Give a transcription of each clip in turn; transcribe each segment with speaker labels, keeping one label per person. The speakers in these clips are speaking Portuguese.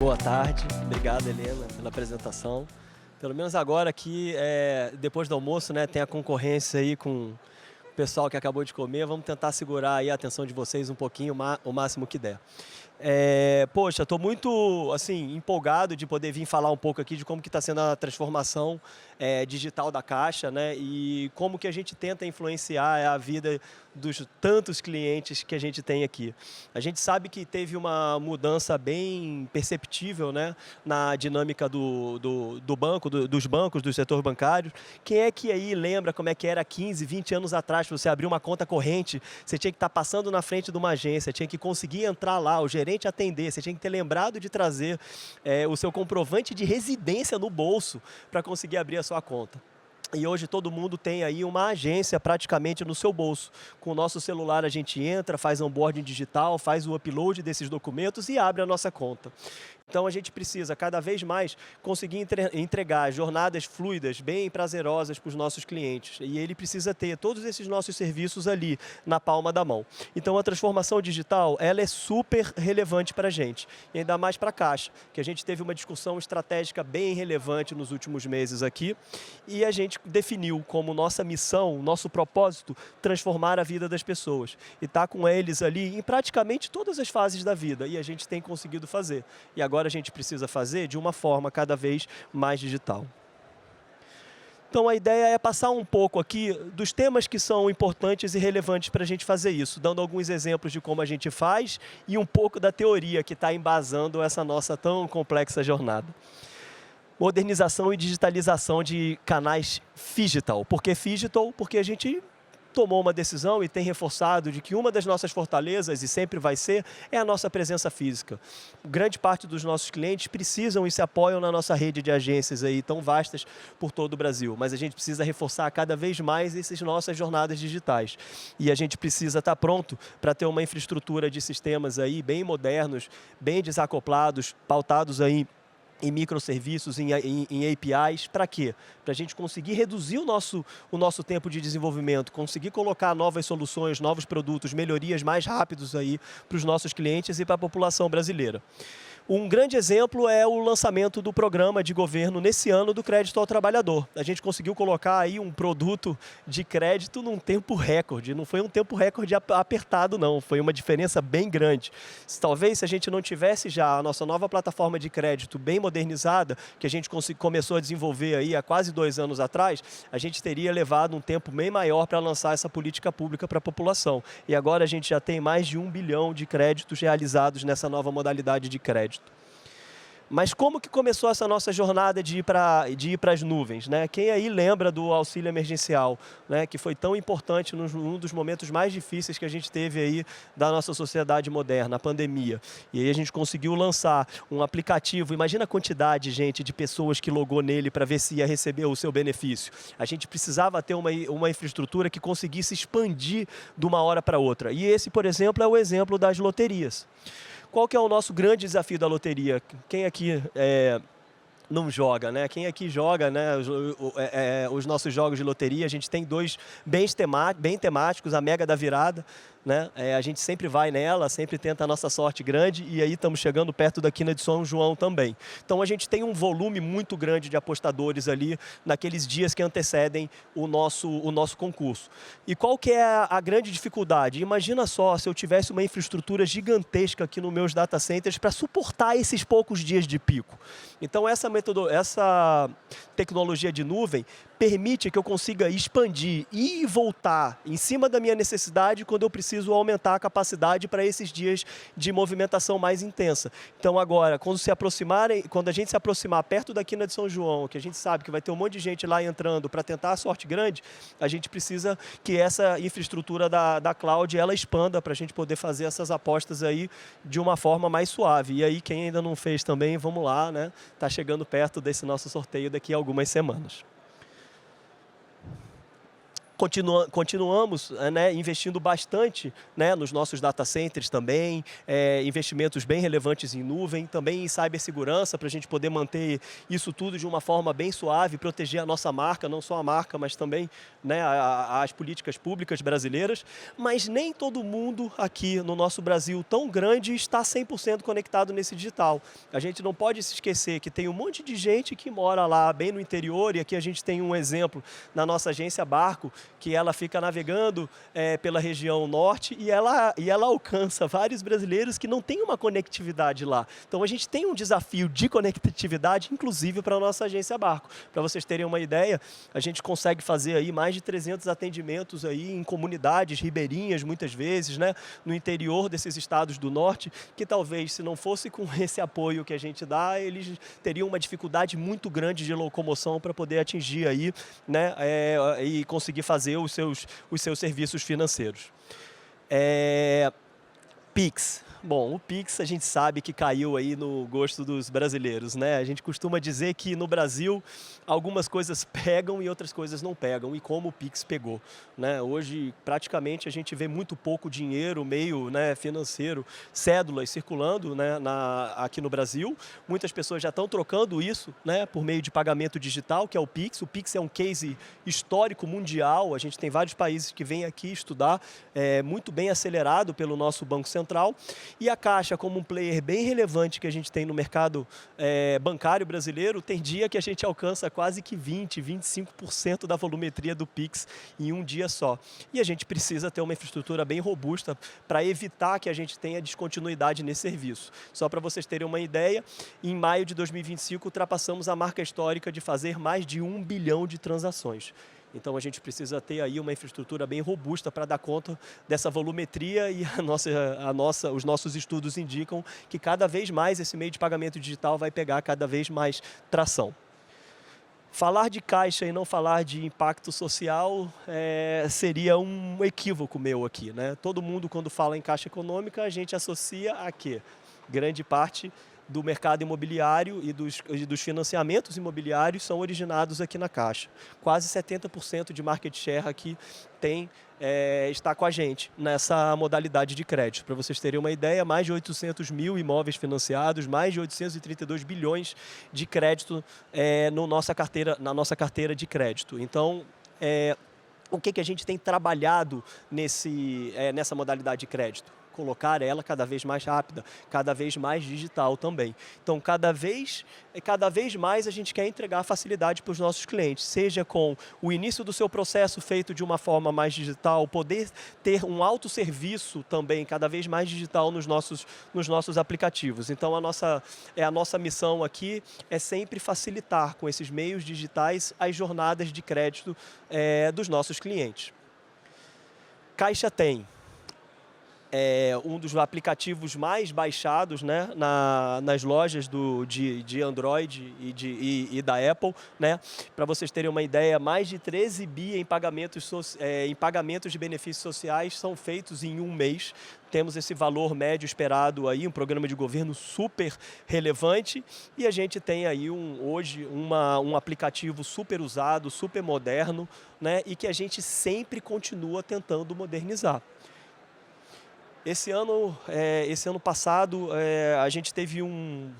Speaker 1: Boa tarde, obrigado Helena pela apresentação. Pelo menos agora aqui, depois do almoço, né, tem a concorrência aí com o pessoal que acabou de comer. Vamos tentar segurar aí a atenção de vocês um pouquinho, o máximo que der. Poxa, estou muito assim, empolgado de poder vir falar um pouco aqui de como que está sendo a transformação digital da Caixa, né? E como que a gente tenta influenciar a vida dos tantos clientes que a gente tem aqui. A gente sabe que teve uma mudança bem perceptível, né, na dinâmica do banco, dos bancos, do setor bancário. Quem é que aí lembra como é que era 15, 20 anos atrás, para você abrir uma conta corrente, você tinha que estar passando na frente de uma agência, tinha que conseguir entrar lá, o gerente atender, você tinha que ter lembrado de trazer o seu comprovante de residência no bolso para conseguir abrir a sua conta. E hoje todo mundo tem aí uma agência praticamente no seu bolso. Com o nosso celular a gente entra, faz onboarding digital, faz o upload desses documentos e abre a nossa conta. Então a gente precisa cada vez mais conseguir entregar jornadas fluidas, bem prazerosas para os nossos clientes. E ele precisa ter todos esses nossos serviços ali na palma da mão. Então a transformação digital, ela é super relevante para a gente. E ainda mais para a Caixa, que a gente teve uma discussão estratégica bem relevante nos últimos meses aqui. E a gente definiu como nossa missão, nosso propósito, transformar a vida das pessoas. E estar com eles ali em praticamente todas as fases da vida. E a gente tem conseguido fazer. E agora a gente precisa fazer de uma forma cada vez mais digital. Então a ideia é passar um pouco aqui dos temas que são importantes e relevantes para a gente fazer isso, dando alguns exemplos de como a gente faz e um pouco da teoria que está embasando essa nossa tão complexa jornada. Modernização e digitalização de canais phygital. Por que phygital? Porque a gente tomou uma decisão e tem reforçado de que uma das nossas fortalezas, e sempre vai ser, é a nossa presença física. Grande parte dos nossos clientes precisam e se apoiam na nossa rede de agências aí, tão vastas por todo o Brasil, mas a gente precisa reforçar cada vez mais essas nossas jornadas digitais. E a gente precisa estar pronto para ter uma infraestrutura de sistemas aí bem modernos, bem desacoplados, pautados aí em microserviços, em APIs, para quê? Para a gente conseguir reduzir o nosso tempo de desenvolvimento, conseguir colocar novas soluções, novos produtos, melhorias mais rápidos aí para os nossos clientes e para a população brasileira. Um grande exemplo é o lançamento do programa de governo nesse ano do crédito ao trabalhador. A gente conseguiu colocar aí um produto de crédito num tempo recorde. Não foi um tempo recorde apertado, não. Foi uma diferença bem grande. Talvez se a gente não tivesse já a nossa nova plataforma de crédito bem modernizada, que a gente começou a desenvolver aí há quase 2 anos atrás, a gente teria levado um tempo bem maior para lançar essa política pública para a população. E agora a gente já tem mais de 1 bilhão de créditos realizados nessa nova modalidade de crédito. Mas como que começou essa nossa jornada de ir para as nuvens, né? Quem aí lembra do auxílio emergencial, né? Que foi tão importante num dos momentos mais difíceis que a gente teve aí da nossa sociedade moderna, a pandemia. E aí a gente conseguiu lançar um aplicativo. Imagina a quantidade, gente, de pessoas que logou nele para ver se ia receber o seu benefício. A gente precisava ter uma infraestrutura que conseguisse expandir de uma hora para outra. E esse, por exemplo, é o exemplo das loterias. Qual que é o nosso grande desafio da loteria? Quem aqui não joga, né? Quem aqui joga, né, os nossos jogos de loteria, a gente tem dois bem temáticos, a Mega da Virada, né? A gente sempre vai nela, sempre tenta a nossa sorte grande e aí estamos chegando perto da quina de São João também. Então a gente tem um volume muito grande de apostadores ali naqueles dias que antecedem o nosso concurso. E qual que é a grande dificuldade? Imagina só se eu tivesse uma infraestrutura gigantesca aqui nos meus data centers para suportar esses poucos dias de pico. Então essa tecnologia de nuvem permite que eu consiga expandir e voltar em cima da minha necessidade quando eu preciso aumentar a capacidade para esses dias de movimentação mais intensa. Então agora, quando a gente se aproximar perto da quina de São João, que a gente sabe que vai ter um monte de gente lá entrando para tentar a sorte grande, a gente precisa que essa infraestrutura da cloud ela expanda para a gente poder fazer essas apostas aí de uma forma mais suave. E aí quem ainda não fez também, vamos lá, né? Tá chegando perto desse nosso sorteio daqui a algumas semanas. Continuamos né, investindo bastante né, nos nossos data centers também, investimentos bem relevantes em nuvem, também em cibersegurança, para a gente poder manter isso tudo de uma forma bem suave, proteger a nossa marca, não só a marca, mas também né, as políticas públicas brasileiras. Mas nem todo mundo aqui no nosso Brasil tão grande está 100% conectado nesse digital. A gente não pode se esquecer que tem um monte de gente que mora lá bem no interior, e aqui a gente tem um exemplo na nossa agência Barco, que ela fica navegando pela região norte e ela alcança vários brasileiros que não têm uma conectividade lá. Então a gente tem um desafio de conectividade, inclusive para a nossa agência Barco. Para vocês terem uma ideia, a gente consegue fazer aí mais de 300 atendimentos aí em comunidades ribeirinhas, muitas vezes, né, no interior desses estados do norte, que talvez se não fosse com esse apoio que a gente dá, eles teriam uma dificuldade muito grande de locomoção para poder atingir aí, né, e conseguir fazer os seus serviços financeiros. Pix. Bom, o Pix a gente sabe que caiu aí no gosto dos brasileiros, né? A gente costuma dizer que no Brasil algumas coisas pegam e outras coisas não pegam, e como o Pix pegou, né? Hoje praticamente a gente vê muito pouco dinheiro, meio né, financeiro, cédulas circulando né, aqui no Brasil. Muitas pessoas já estão trocando isso né, por meio de pagamento digital, que é o Pix. O Pix é um case histórico mundial, a gente tem vários países que vêm aqui estudar, muito bem acelerado pelo nosso Banco Central. E a Caixa, como um player bem relevante que a gente tem no mercado bancário brasileiro, tem dia que a gente alcança quase que 20%, 25% da volumetria do Pix em um dia só. E a gente precisa ter uma infraestrutura bem robusta para evitar que a gente tenha descontinuidade nesse serviço. Só para vocês terem uma ideia, em maio de 2025 ultrapassamos a marca histórica de fazer mais de 1 bilhão de transações. Então a gente precisa ter aí uma infraestrutura bem robusta para dar conta dessa volumetria, e os nossos estudos indicam que cada vez mais esse meio de pagamento digital vai pegar cada vez mais tração. Falar de caixa e não falar de impacto social seria um equívoco meu aqui, né? Todo mundo, quando fala em Caixa Econômica, a gente associa a quê? Grande parte do mercado imobiliário e dos financiamentos imobiliários são originados aqui na Caixa. Quase 70% de market share aqui está com a gente nessa modalidade de crédito. Para vocês terem uma ideia, mais de 800 mil imóveis financiados, mais de 832 bilhões de crédito na nossa carteira de crédito. Então, o que a gente tem trabalhado nessa modalidade de crédito? Colocar ela cada vez mais rápida, cada vez mais digital também. Então, cada vez mais a gente quer entregar facilidade para os nossos clientes, seja com o início do seu processo feito de uma forma mais digital, poder ter um autosserviço também cada vez mais digital nos nossos aplicativos. Então, a nossa missão aqui é sempre facilitar com esses meios digitais as jornadas de crédito dos nossos clientes. Caixa tem um dos aplicativos mais baixados né, nas lojas de Android e da Apple. Né? Para vocês terem uma ideia, mais de 13 bi em pagamentos de benefícios sociais são feitos em um mês. Temos esse valor médio esperado aí, um programa de governo super relevante, e a gente tem aí hoje um aplicativo super usado, super moderno, né, e que a gente sempre continua tentando modernizar. Esse ano passado, a gente teve um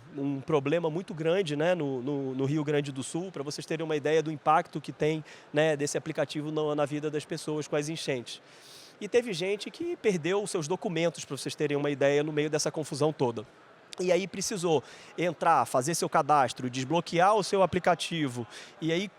Speaker 1: problema muito grande né, no Rio Grande do Sul, para vocês terem uma ideia do impacto que tem né, desse aplicativo na vida das pessoas com as enchentes. E teve gente que perdeu os seus documentos, para vocês terem uma ideia, no meio dessa confusão toda. E aí precisou entrar, fazer seu cadastro, desbloquear o seu aplicativo. E aí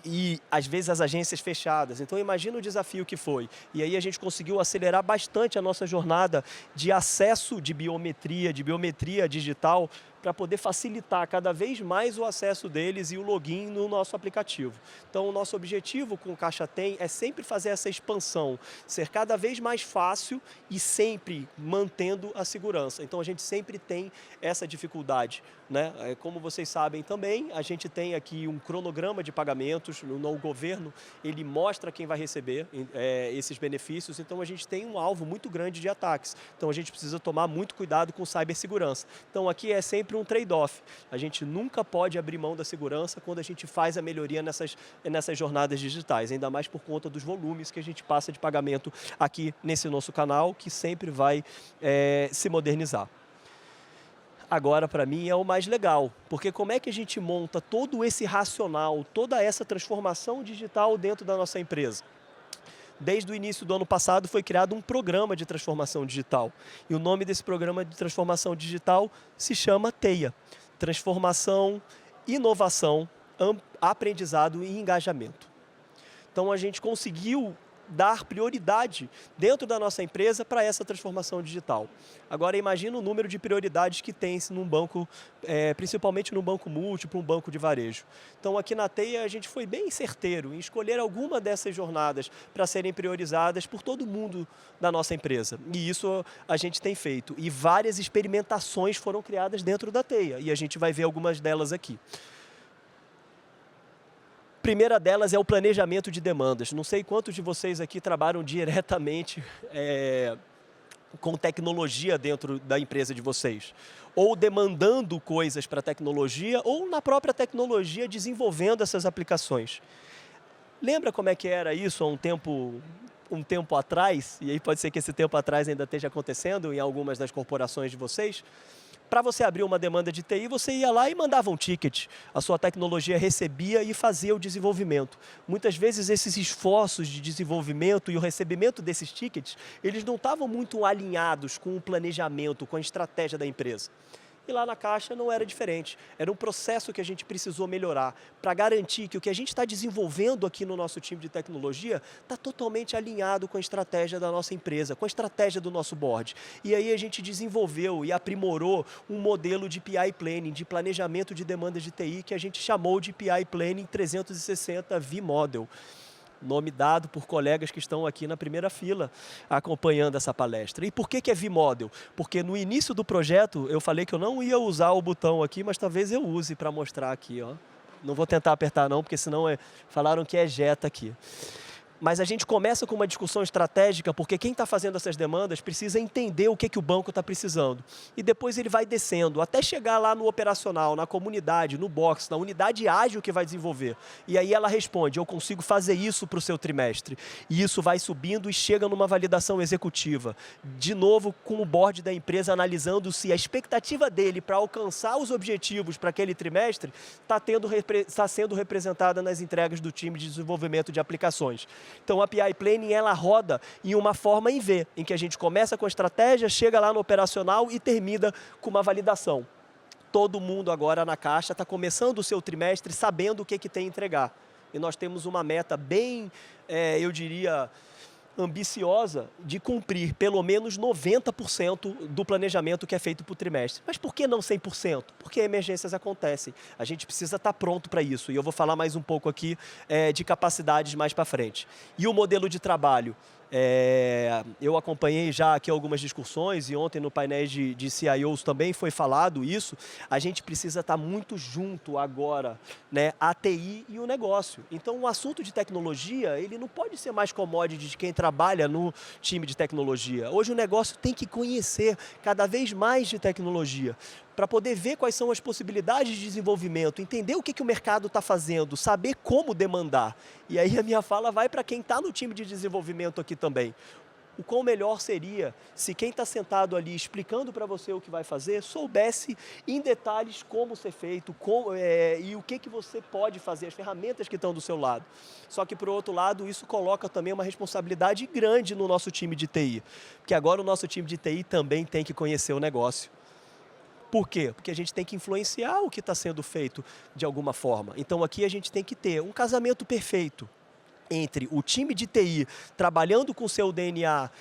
Speaker 1: e às vezes as agências fechadas. Então imagina o desafio que foi. E aí a gente conseguiu acelerar bastante a nossa jornada de acesso de biometria digital, para poder facilitar cada vez mais o acesso deles e o login no nosso aplicativo. Então, o nosso objetivo com o Caixa Tem é sempre fazer essa expansão, ser cada vez mais fácil e sempre mantendo a segurança. Então, a gente sempre tem essa dificuldade. Né? Como vocês sabem também, a gente tem aqui um cronograma de pagamentos, o governo ele mostra quem vai receber esses benefícios, então a gente tem um alvo muito grande de ataques. Então, a gente precisa tomar muito cuidado com cibersegurança. Então, aqui é sempre sempre um trade-off. A gente nunca pode abrir mão da segurança quando a gente faz a melhoria nessas jornadas digitais, ainda mais por conta dos volumes que a gente passa de pagamento aqui nesse nosso canal, que sempre vai se modernizar. Agora, para mim, é o mais legal, porque como é que a gente monta todo esse racional, toda essa transformação digital dentro da nossa empresa? Desde o início do ano passado foi criado um programa de transformação digital. E o nome desse programa de transformação digital se chama TEIA. Transformação, Inovação, Aprendizado e Engajamento. Então a gente conseguiu dar prioridade dentro da nossa empresa para essa transformação digital. Agora imagina o número de prioridades que tem num banco, principalmente num banco múltiplo, um banco de varejo. Então aqui na TEIA a gente foi bem certeiro em escolher alguma dessas jornadas para serem priorizadas por todo mundo da nossa empresa. E isso a gente tem feito. E várias experimentações foram criadas dentro da TEIA. E a gente vai ver algumas delas aqui. A primeira delas é o planejamento de demandas. Não sei quantos de vocês aqui trabalham diretamente com tecnologia dentro da empresa de vocês. Ou demandando coisas para a tecnologia, ou na própria tecnologia desenvolvendo essas aplicações. Lembra como é que era isso há um tempo atrás? E aí pode ser que esse tempo atrás ainda esteja acontecendo em algumas das corporações de vocês. Para você abrir uma demanda de TI, você ia lá e mandava um ticket. A sua tecnologia recebia e fazia o desenvolvimento. Muitas vezes esses esforços de desenvolvimento e o recebimento desses tickets, eles não estavam muito alinhados com o planejamento, com a estratégia da empresa. E lá na Caixa não era diferente. Era um processo que a gente precisou melhorar para garantir que o que a gente está desenvolvendo aqui no nosso time de tecnologia está totalmente alinhado com a estratégia da nossa empresa, com a estratégia do nosso board. E aí a gente desenvolveu e aprimorou um modelo de PI Planning, de planejamento de demandas de TI, que a gente chamou de PI Planning 360 V-Model. Nome dado por colegas que estão aqui na primeira fila acompanhando essa palestra. E por que é V-Model? Porque no início do projeto eu falei que eu não ia usar o botão aqui, mas talvez eu use para mostrar aqui. Ó. Não vou tentar apertar não, porque senão falaram que é jeta aqui. Mas a gente começa com uma discussão estratégica, porque quem está fazendo essas demandas precisa entender o que o banco está precisando. E depois ele vai descendo, até chegar lá no operacional, na comunidade, no box, na unidade ágil que vai desenvolver. E aí ela responde, eu consigo fazer isso para o seu trimestre. E isso vai subindo e chega numa validação executiva. De novo, com o board da empresa analisando se a expectativa dele para alcançar os objetivos para aquele trimestre está sendo representada nas entregas do time de desenvolvimento de aplicações. Então a PI Planning ela roda em uma forma em V, em que a gente começa com a estratégia, chega lá no operacional e termina com uma validação. Todo mundo agora na Caixa está começando o seu trimestre sabendo o que tem a entregar. E nós temos uma meta bem, eu diria, ambiciosa de cumprir pelo menos 90% do planejamento que é feito por trimestre. Mas por que não 100%? Porque emergências acontecem. A gente precisa estar pronto para isso. E eu vou falar mais um pouco aqui de capacidades mais para frente. E o modelo de trabalho? Eu acompanhei já aqui algumas discussões e ontem no painel de CIOs também foi falado isso. A gente precisa estar muito junto agora, né, a TI e o negócio. Então o assunto de tecnologia, ele não pode ser mais commodity de quem trabalha no time de tecnologia. Hoje o negócio tem que conhecer cada vez mais de tecnologia, para poder ver quais são as possibilidades de desenvolvimento, entender o que o mercado está fazendo, saber como demandar. E aí a minha fala vai para quem está no time de desenvolvimento aqui também. O quão melhor seria se quem está sentado ali explicando para você o que vai fazer, soubesse em detalhes como ser feito e o que você pode fazer, as ferramentas que estão do seu lado. Só que, por outro lado, isso coloca também uma responsabilidade grande no nosso time de TI. Porque agora o nosso time de TI também tem que conhecer o negócio. Por quê? Porque a gente tem que influenciar o que está sendo feito de alguma forma. Então aqui a gente tem que ter um casamento perfeito entre o time de TI trabalhando com seu DNA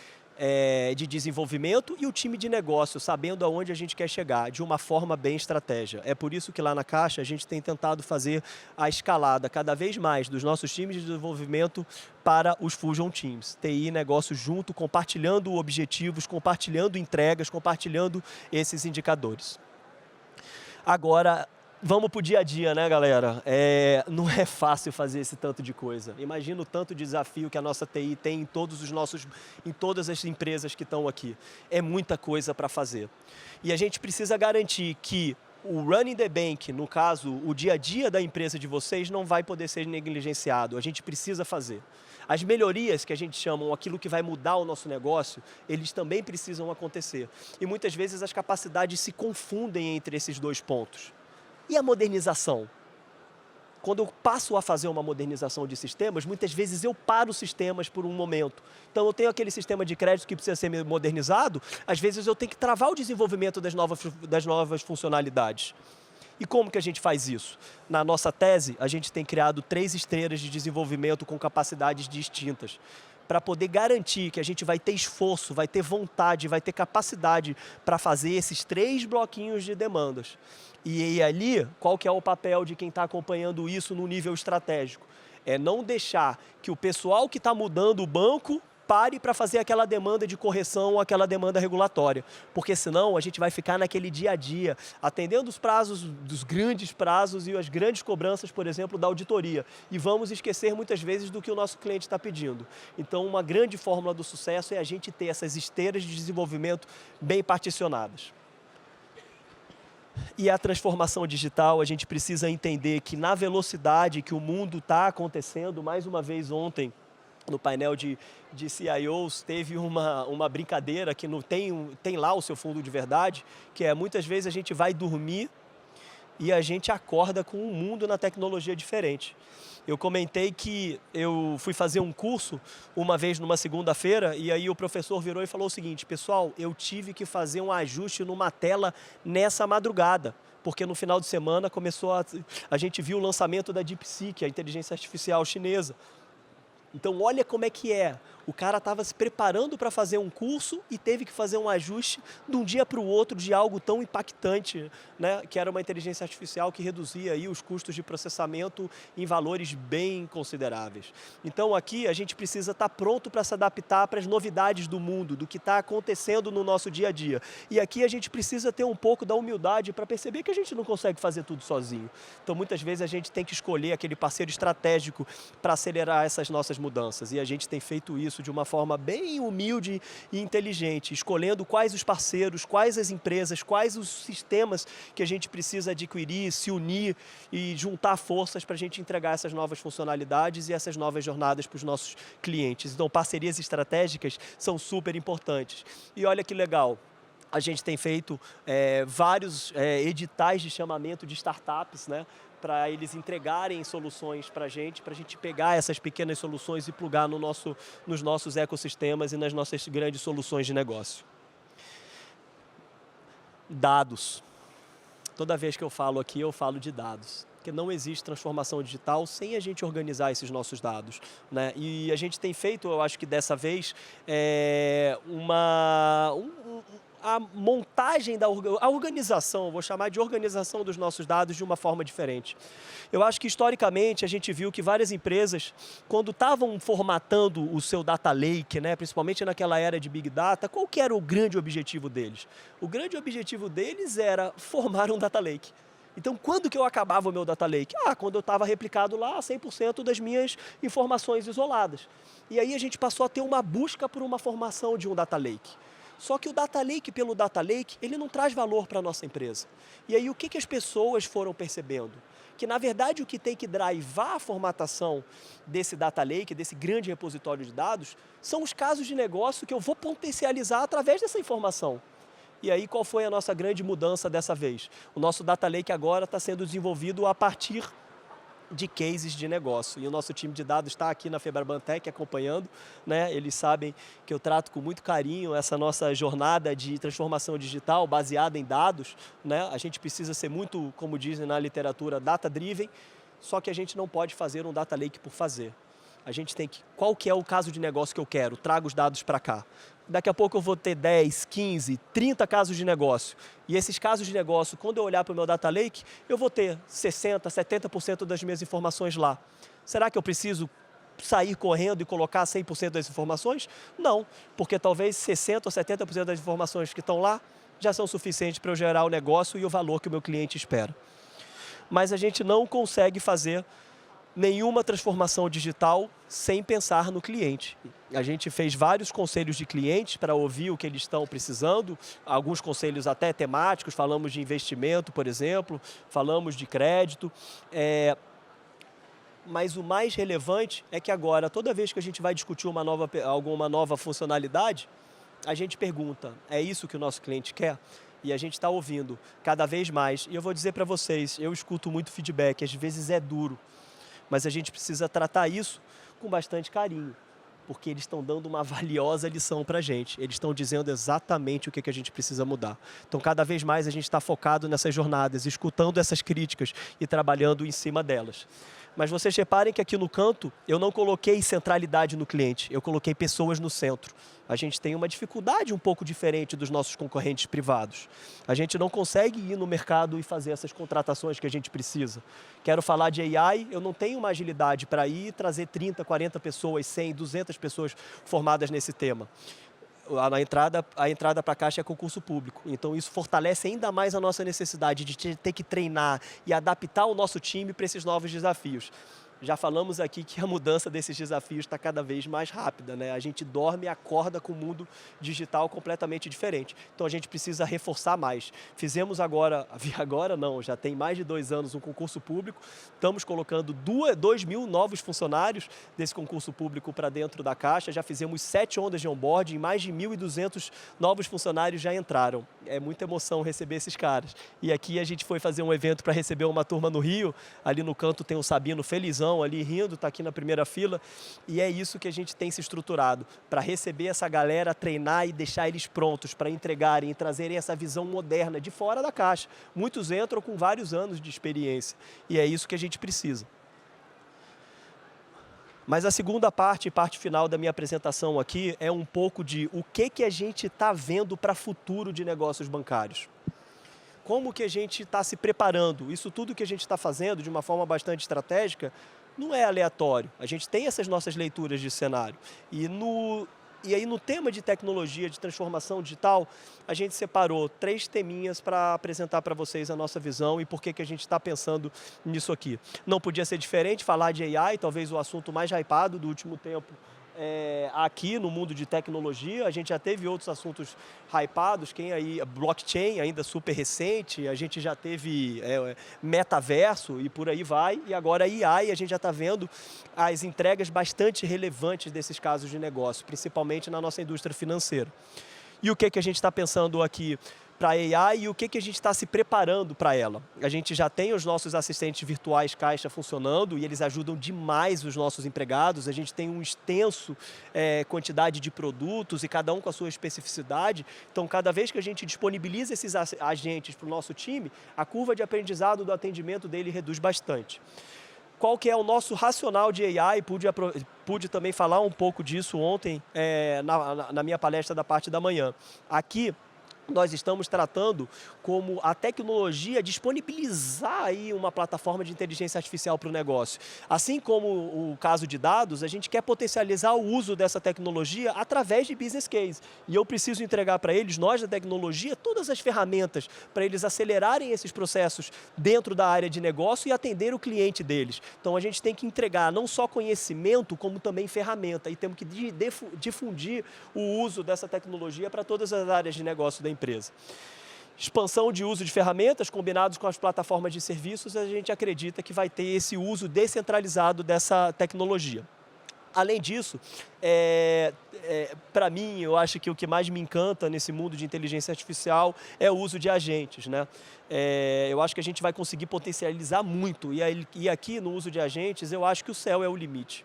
Speaker 1: de desenvolvimento e o time de negócio sabendo aonde a gente quer chegar de uma forma bem estratégica. É por isso que lá na Caixa a gente tem tentado fazer a escalada cada vez mais dos nossos times de desenvolvimento para os Fusion Teams. TI e negócio junto, compartilhando objetivos, compartilhando entregas, compartilhando esses indicadores. Agora, vamos para o dia a dia, né, galera? Não é fácil fazer esse tanto de coisa. Imagina o tanto de desafio que a nossa TI tem em todas as empresas que estão aqui. É muita coisa para fazer. E a gente precisa garantir que o running the bank, no caso, o dia a dia da empresa de vocês, não vai poder ser negligenciado. A gente precisa fazer. As melhorias que a gente chama, aquilo que vai mudar o nosso negócio, eles também precisam acontecer. E muitas vezes as capacidades se confundem entre esses dois pontos. E a modernização? Quando eu passo a fazer uma modernização de sistemas, muitas vezes eu paro sistemas por um momento. Então eu tenho aquele sistema de crédito que precisa ser modernizado, às vezes eu tenho que travar o desenvolvimento das novas funcionalidades. E como que a gente faz isso? Na nossa tese, a gente tem criado 3 esteiras de desenvolvimento com capacidades distintas, para poder garantir que a gente vai ter esforço, vai ter vontade, vai ter capacidade para fazer esses 3 bloquinhos de demandas. E ali, qual que é o papel de quem está acompanhando isso no nível estratégico? É não deixar que o pessoal que está mudando o banco pare para fazer aquela demanda de correção, aquela demanda regulatória. Porque senão a gente vai ficar naquele dia a dia, atendendo os prazos, dos grandes prazos e as grandes cobranças, por exemplo, da auditoria. E vamos esquecer muitas vezes do que o nosso cliente está pedindo. Então, uma grande fórmula do sucesso é a gente ter essas esteiras de desenvolvimento bem particionadas. E a transformação digital, a gente precisa entender que na velocidade que o mundo está acontecendo, mais uma vez ontem, no painel de CIOs, teve uma brincadeira que não tem lá o seu fundo de verdade, que é muitas vezes a gente vai dormir e a gente acorda com um mundo na tecnologia diferente. Eu comentei que eu fui fazer um curso uma vez numa segunda-feira e aí o professor virou e falou o seguinte: pessoal, eu tive que fazer um ajuste numa tela nessa madrugada, porque no final de semana a gente viu o lançamento da DeepSeek, a inteligência artificial chinesa. Então, olha como é que é. O cara estava se preparando para fazer um curso e teve que fazer um ajuste de um dia para o outro de algo tão impactante, né, que era uma inteligência artificial que reduzia aí os custos de processamento em valores bem consideráveis. Então, aqui a gente precisa estar pronto para se adaptar para as novidades do mundo, do que está acontecendo no nosso dia a dia. E aqui a gente precisa ter um pouco da humildade para perceber que a gente não consegue fazer tudo sozinho. Então, muitas vezes a gente tem que escolher aquele parceiro estratégico para acelerar essas nossas mudanças. E a gente tem feito isso de uma forma bem humilde e inteligente, escolhendo quais os parceiros, quais as empresas, quais os sistemas que a gente precisa adquirir, se unir e juntar forças para a gente entregar essas novas funcionalidades e essas novas jornadas para os nossos clientes. Então, parcerias estratégicas são super importantes. E olha que legal, a gente tem feito vários editais de chamamento de startups, né, para eles entregarem soluções para a gente pegar essas pequenas soluções e plugar nos nossos ecossistemas e nas nossas grandes soluções de negócio. Dados. Toda vez que eu falo aqui, eu falo de dados. Porque não existe transformação digital sem a gente organizar esses nossos dados, né? E a gente tem feito, eu acho que dessa vez, a montagem a organização, vou chamar de organização dos nossos dados de uma forma diferente. Eu acho que historicamente a gente viu que várias empresas, quando estavam formatando o seu data lake, né, principalmente naquela era de Big Data, qual que era o grande objetivo deles? O grande objetivo deles era formar um data lake. Então, quando que eu acabava o meu data lake? Quando eu estava replicado lá 100% das minhas informações isoladas. E aí a gente passou a ter uma busca por uma formação de um data lake. Só que o data lake pelo data lake, ele não traz valor para a nossa empresa. E aí o que as pessoas foram percebendo? Que na verdade o que tem que drivar a formatação desse data lake, desse grande repositório de dados, são os casos de negócio que eu vou potencializar através dessa informação. E aí qual foi a nossa grande mudança dessa vez? O nosso data lake agora está sendo desenvolvido a partir de cases de negócio. E o nosso time de dados está aqui na Febraban Tech acompanhando, né? Eles sabem que eu trato com muito carinho essa nossa jornada de transformação digital baseada em dados, né? A gente precisa ser muito, como dizem na literatura, data-driven, só que a gente não pode fazer um data lake por fazer. A gente tem que, qual que é o caso de negócio que eu quero? Trago os dados para cá. Daqui a pouco eu vou ter 10, 15, 30 casos de negócio. E esses casos de negócio, quando eu olhar para o meu data lake, eu vou ter 60%, 70% das minhas informações lá. Será que eu preciso sair correndo e colocar 100% das informações? Não, porque talvez 60% ou 70% das informações que estão lá já são suficientes para eu gerar o negócio e o valor que o meu cliente espera. Mas a gente não consegue fazer nenhuma transformação digital sem pensar no cliente. A gente fez vários conselhos de clientes para ouvir o que eles estão precisando, alguns conselhos até temáticos, falamos de investimento, por exemplo, falamos de crédito. Mas o mais relevante é que agora, toda vez que a gente vai discutir alguma nova funcionalidade, a gente pergunta, é isso que o nosso cliente quer? E a gente está ouvindo cada vez mais. E eu vou dizer para vocês, eu escuto muito feedback, às vezes é duro, mas a gente precisa tratar isso com bastante carinho, porque eles estão dando uma valiosa lição para a gente. Eles estão dizendo exatamente o que a gente precisa mudar. Então, cada vez mais a gente está focado nessas jornadas, escutando essas críticas e trabalhando em cima delas. Mas vocês reparem que aqui no canto eu não coloquei centralidade no cliente, eu coloquei pessoas no centro. A gente tem uma dificuldade um pouco diferente dos nossos concorrentes privados. A gente não consegue ir no mercado e fazer essas contratações que a gente precisa. Quero falar de AI, eu não tenho uma agilidade para ir e trazer 30, 40 pessoas, 100, 200 pessoas formadas nesse tema. A entrada para a Caixa é concurso público, então isso fortalece ainda mais a nossa necessidade de ter que treinar e adaptar o nosso time para esses novos desafios. Já falamos aqui que a mudança desses desafios está cada vez mais rápida, né? A gente dorme e acorda com um mundo digital completamente diferente. Então a gente precisa reforçar mais. Fizemos agora não, já tem mais de 2 anos um concurso público. Estamos colocando 2.000 novos funcionários desse concurso público para dentro da Caixa. Já fizemos 7 ondas de onboarding, mais de 1.200 novos funcionários já entraram. É muita emoção receber esses caras. E aqui a gente foi fazer um evento para receber uma turma no Rio. Ali no canto tem o Sabino felizão, ali rindo, está aqui na primeira fila, e é isso que a gente tem se estruturado, para receber essa galera, treinar e deixar eles prontos para entregarem e trazerem essa visão moderna de fora da caixa. Muitos entram com vários anos de experiência, e é isso que a gente precisa. Mas a segunda parte final da minha apresentação aqui é um pouco de o que a gente está vendo para futuro de negócios bancários. Como que a gente está se preparando? Isso tudo que a gente está fazendo de uma forma bastante estratégica não é aleatório. A gente tem essas nossas leituras de cenário. E aí no tema de tecnologia, de transformação digital, a gente separou 3 teminhas para apresentar para vocês a nossa visão e por que a gente está pensando nisso aqui. Não podia ser diferente, falar de AI, talvez o assunto mais hypado do último tempo. Aqui no mundo de tecnologia, a gente já teve outros assuntos hypados, blockchain ainda super recente, a gente já teve metaverso e por aí vai, e agora AI, a gente já está vendo as entregas bastante relevantes desses casos de negócio, principalmente na nossa indústria financeira. E o que a gente está pensando aqui para a AI e o que a gente está se preparando para ela. A gente já tem os nossos assistentes virtuais Caixa funcionando e eles ajudam demais os nossos empregados. A gente tem uma extensa quantidade de produtos e cada um com a sua especificidade. Então, cada vez que a gente disponibiliza esses agentes para o nosso time, a curva de aprendizado do atendimento dele reduz bastante. Qual que é o nosso racional de AI? Pude também falar um pouco disso ontem na minha palestra da parte da manhã. Aqui, nós estamos tratando como a tecnologia disponibilizar aí uma plataforma de inteligência artificial para o negócio. Assim como o caso de dados, a gente quer potencializar o uso dessa tecnologia através de business case. E eu preciso entregar para eles, nós da tecnologia, todas as ferramentas para eles acelerarem esses processos dentro da área de negócio e atender o cliente deles. Então a gente tem que entregar não só conhecimento, como também ferramenta. E temos que difundir o uso dessa tecnologia para todas as áreas de negócio da empresa. Expansão de uso de ferramentas combinados com as plataformas de serviços, a gente acredita que vai ter esse uso descentralizado dessa tecnologia. Além disso, para mim, eu acho que o que mais me encanta nesse mundo de inteligência artificial é o uso de agentes, né? Eu acho que a gente vai conseguir potencializar muito e aqui no uso de agentes, eu acho que o céu é o limite.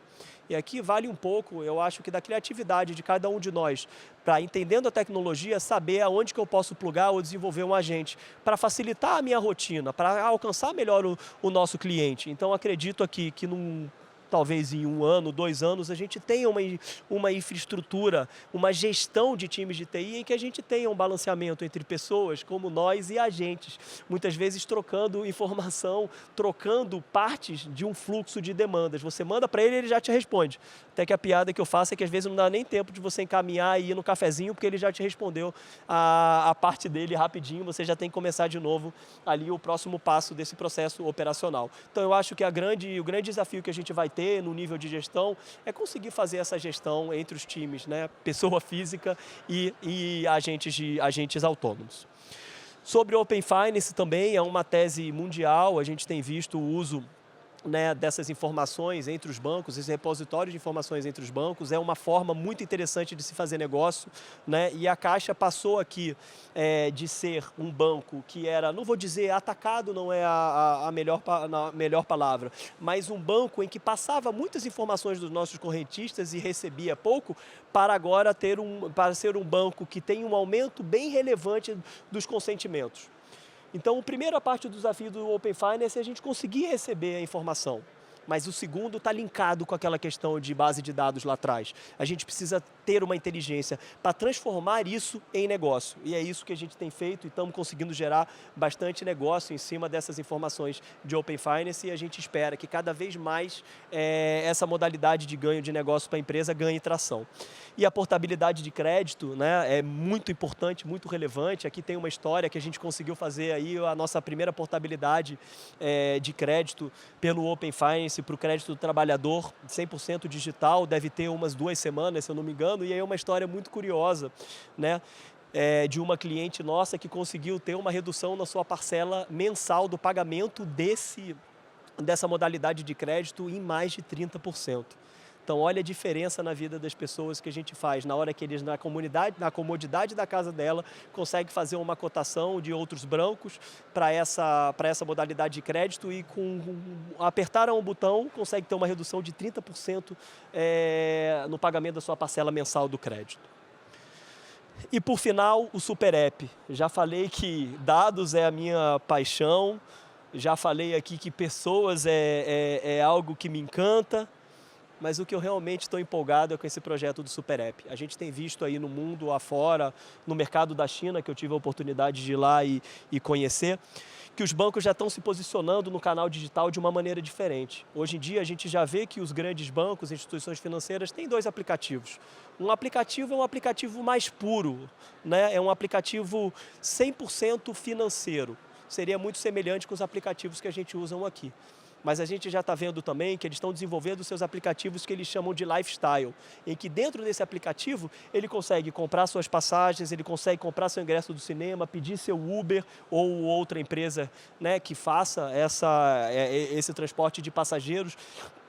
Speaker 1: E aqui vale um pouco, eu acho que da criatividade de cada um de nós, para, entendendo a tecnologia, saber aonde que eu posso plugar ou desenvolver um agente, para facilitar a minha rotina, para alcançar melhor o nosso cliente. Então, acredito aqui que num talvez em 1 ano, 2 anos, a gente tenha uma infraestrutura, uma gestão de times de TI em que a gente tenha um balanceamento entre pessoas como nós e agentes, muitas vezes trocando informação, trocando partes de um fluxo de demandas. Você manda para ele, ele já te responde. Até que a piada que eu faço é que às vezes não dá nem tempo de você encaminhar e ir no cafezinho, porque ele já te respondeu a parte dele rapidinho, você já tem que começar de novo ali o próximo passo desse processo operacional. Então eu acho que o grande desafio que a gente vai ter no nível de gestão é conseguir fazer essa gestão entre os times, né? Pessoa física e agentes autônomos. Sobre o Open Finance também é uma tese mundial, a gente tem visto o uso, né, dessas informações entre os bancos, esse repositório de informações entre os bancos é uma forma muito interessante de se fazer negócio, né, e a Caixa passou aqui de ser um banco que era, não vou dizer atacado, não é a melhor palavra, mas um banco em que passava muitas informações dos nossos correntistas e recebia pouco, para agora para ser um banco que tem um aumento bem relevante dos consentimentos. Então, a primeira parte do desafio do Open Finance é a gente conseguir receber a informação. Mas o segundo está linkado com aquela questão de base de dados lá atrás. A gente precisa ter uma inteligência para transformar isso em negócio. E é isso que a gente tem feito e estamos conseguindo gerar bastante negócio em cima dessas informações de Open Finance e a gente espera que cada vez mais essa modalidade de ganho de negócio para a empresa ganhe tração. E a portabilidade de crédito, né, é muito importante, muito relevante. Aqui tem uma história que a gente conseguiu fazer aí a nossa primeira portabilidade de crédito pelo Open Finance para o crédito do trabalhador, 100% digital, deve ter umas 2 semanas, se eu não me engano, e aí é uma história muito curiosa, né? De uma cliente nossa que conseguiu ter uma redução na sua parcela mensal do pagamento dessa modalidade de crédito em mais de 30%. Então, olha a diferença na vida das pessoas que a gente faz. Na hora que eles, na comodidade da casa dela, conseguem fazer uma cotação de outros bancos para essa modalidade de crédito e apertaram um botão, consegue ter uma redução de 30% no pagamento da sua parcela mensal do crédito. E, por final, o Super App. Já falei que dados é a minha paixão, já falei aqui que pessoas é algo que me encanta, mas o que eu realmente estou empolgado é com esse projeto do Super App. A gente tem visto aí no mundo afora, no mercado da China, que eu tive a oportunidade de ir lá e conhecer, que os bancos já estão se posicionando no canal digital de uma maneira diferente. Hoje em dia a gente já vê que os grandes bancos, instituições financeiras, têm 2 aplicativos. Um aplicativo é um aplicativo mais puro, né? É um aplicativo 100% financeiro. Seria muito semelhante com os aplicativos que a gente usa aqui. Mas a gente já está vendo também que eles estão desenvolvendo seus aplicativos que eles chamam de lifestyle, em que dentro desse aplicativo ele consegue comprar suas passagens, ele consegue comprar seu ingresso do cinema, pedir seu Uber ou outra empresa, né, que faça esse transporte de passageiros,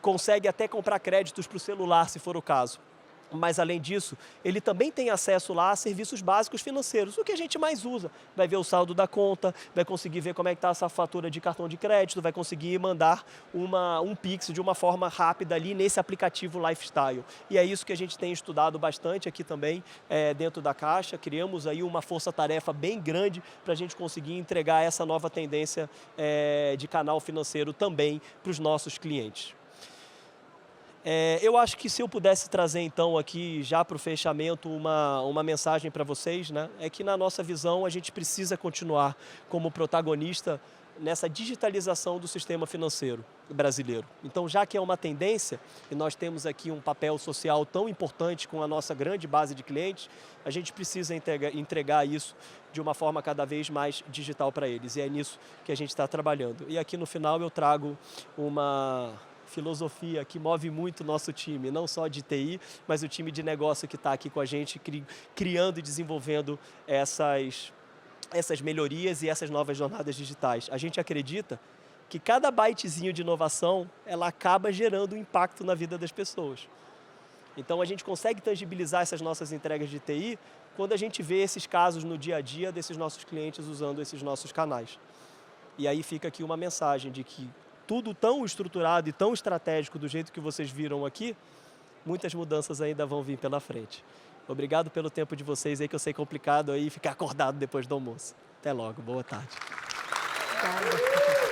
Speaker 1: consegue até comprar créditos para o celular, se for o caso. Mas, além disso, ele também tem acesso lá a serviços básicos financeiros, o que a gente mais usa. Vai ver o saldo da conta, vai conseguir ver como é que está essa fatura de cartão de crédito, vai conseguir mandar um Pix de uma forma rápida ali nesse aplicativo Lifestyle. E é isso que a gente tem estudado bastante aqui também dentro da Caixa. Criamos aí uma força-tarefa bem grande para a gente conseguir entregar essa nova tendência de canal financeiro também para os nossos clientes. Eu acho que se eu pudesse trazer então aqui já para o fechamento uma mensagem para vocês, né, é que na nossa visão a gente precisa continuar como protagonista nessa digitalização do sistema financeiro brasileiro. Então, já que é uma tendência e nós temos aqui um papel social tão importante com a nossa grande base de clientes, a gente precisa entregar isso de uma forma cada vez mais digital para eles. E é nisso que a gente está trabalhando. E aqui no final eu trago uma filosofia que move muito o nosso time, não só de TI, mas o time de negócio que está aqui com a gente, criando e desenvolvendo essas melhorias e essas novas jornadas digitais. A gente acredita que cada bytezinho de inovação, ela acaba gerando um impacto na vida das pessoas. Então a gente consegue tangibilizar essas nossas entregas de TI quando a gente vê esses casos no dia a dia desses nossos clientes usando esses nossos canais. E aí fica aqui uma mensagem de que tudo tão estruturado e tão estratégico do jeito que vocês viram aqui, muitas mudanças ainda vão vir pela frente. Obrigado pelo tempo de vocês aí, que eu sei complicado aí ficar acordado depois do almoço. Até logo, boa tarde.
Speaker 2: Obrigada.